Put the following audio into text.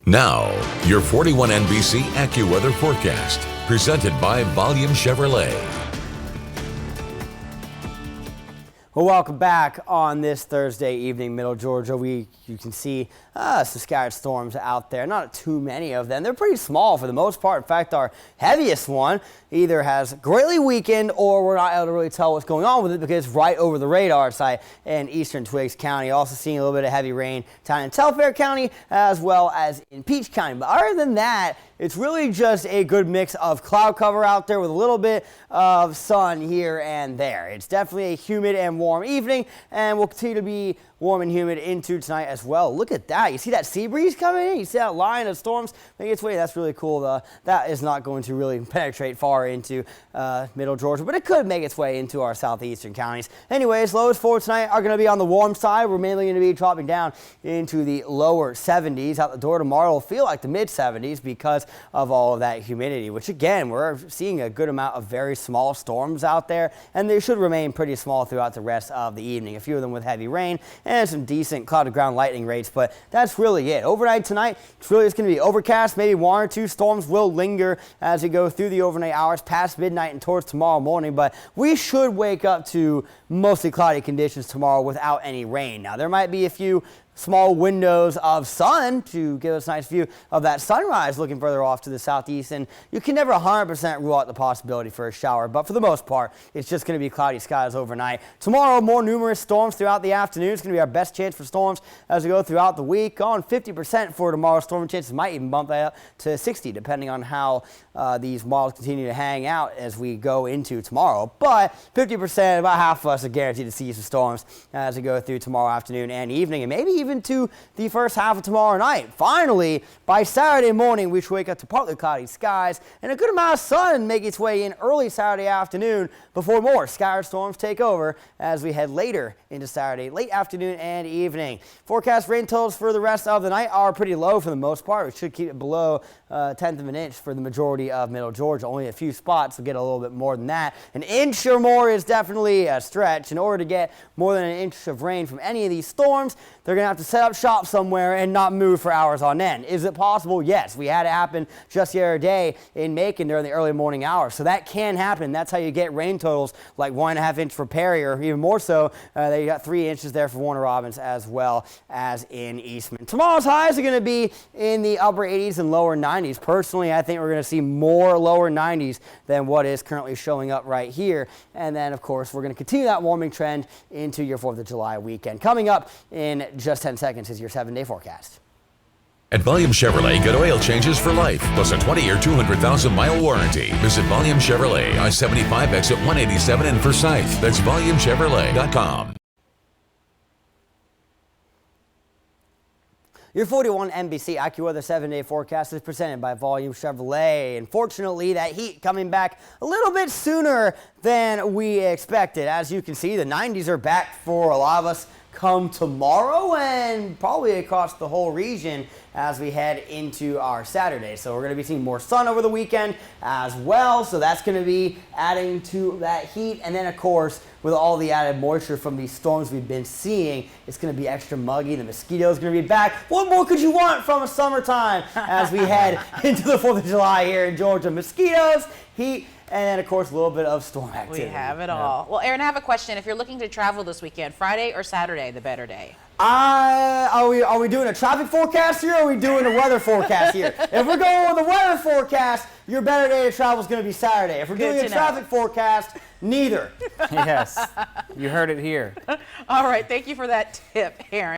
Now, your 41 NBC AccuWeather forecast, presented by Volume Chevrolet. Well, welcome back on this Thursday evening, Middle Georgia. You can see some scattered storms out there. Not too many of them. They're pretty small for the most part. In fact, our heaviest one either has greatly weakened or we're not able to really tell what's going on with it because it's right over the radar site in eastern Twiggs County. Also seeing a little bit of heavy rain down in Telfair County as well as in Peach County. But other than that, it's really just a good mix of cloud cover out there with a little bit of sun here and there. It's definitely a humid and warm evening, and will continue to be warm and humid into tonight as well. Look at that. You see that sea breeze coming in? You see that line of storms making its way? That's really cool. That is not going to really penetrate far into Middle Georgia, but it could make its way into our southeastern counties. Anyways, lows for tonight are going to be on the warm side. We're mainly going to be dropping down into the lower 70s. Out the door tomorrow will feel like the mid 70s because of all of that humidity, which again, we're seeing a good amount of very small storms out there, and they should remain pretty small throughout the rest of the evening. A few of them with heavy rain and some decent cloud to ground lightning rates, but that's really it. Overnight tonight, it's really just going to be overcast. Maybe one or two storms will linger as we go through the overnight hours past midnight and towards tomorrow morning, but we should wake up to mostly cloudy conditions tomorrow without any rain. Now, there might be a few small windows of sun to give us a nice view of that sunrise looking further off to the southeast, and you can never 100% rule out the possibility for a shower, but for the most part it's just going to be cloudy skies overnight. Tomorrow, more numerous storms throughout the afternoon. It's going to be our best chance for storms as we go throughout the week. On 50% for tomorrow. Storm chances might even bump that up to 60 depending on how these models continue to hang out as we go into tomorrow, but 50%, about half of us are guaranteed to see some storms as we go through tomorrow afternoon and evening, and maybe even to the first half of tomorrow night. Finally, by Saturday morning, we should wake up to partly cloudy skies and a good amount of sun make its way in early Saturday afternoon before more scattered storms take over as we head later into Saturday, late afternoon and evening. Forecast rain totals for the rest of the night are pretty low for the most part. We should keep it below a tenth of an inch for the majority of Middle Georgia. Only a few spots will get a little bit more than that. An inch or more is definitely a stretch. In order to get more than an inch of rain from any of these storms, they're going to have to set up shop somewhere and not move for hours on end. Is it possible? Yes. We had it happen just the other day in Macon during the early morning hours. So that can happen. That's how you get rain totals like 1.5 inches for Perry, or even more so. They got 3 inches there for Warner Robins as well as in Eastman. Tomorrow's highs are going to be in the upper 80s and lower 90s. Personally, I think we're going to see more lower 90s than what is currently showing up right here. And then, of course, we're going to continue that warming trend into your 4th of July weekend. Coming up in just 10 seconds is your 7-day forecast. At Volume Chevrolet, get oil changes for life, plus a 20-year, 200,000-mile warranty. Visit Volume Chevrolet, I-75 exit 187 in Forsyth. That's VolumeChevrolet.com. Your 41 NBC AccuWeather 7-day forecast is presented by Volume Chevrolet. Unfortunately, that heat coming back a little bit sooner than we expected. As you can see, the 90s are back for a lot of us come tomorrow and probably across the whole region as we head into our Saturday. So we're going to be seeing more sun over the weekend as well. So that's going to be adding to that heat. And then, of course, with all the added moisture from these storms we've been seeing, it's going to be extra muggy. The mosquitoes are going to be back. What more could you want from a summertime as we head into the 4th of July here in Georgia? Mosquitoes, heat, and then, of course, a little bit of storm activity. We have it all. Well, Aaron, I have a question. If you're looking to travel this weekend, Friday or Saturday, the better day? Are we doing a traffic forecast here, or are we doing a weather forecast here? If we're going with a weather forecast, your better day to travel is going to be Saturday. If we're doing a traffic forecast, neither. Yes, you heard it here. All right, thank you for that tip, Aaron.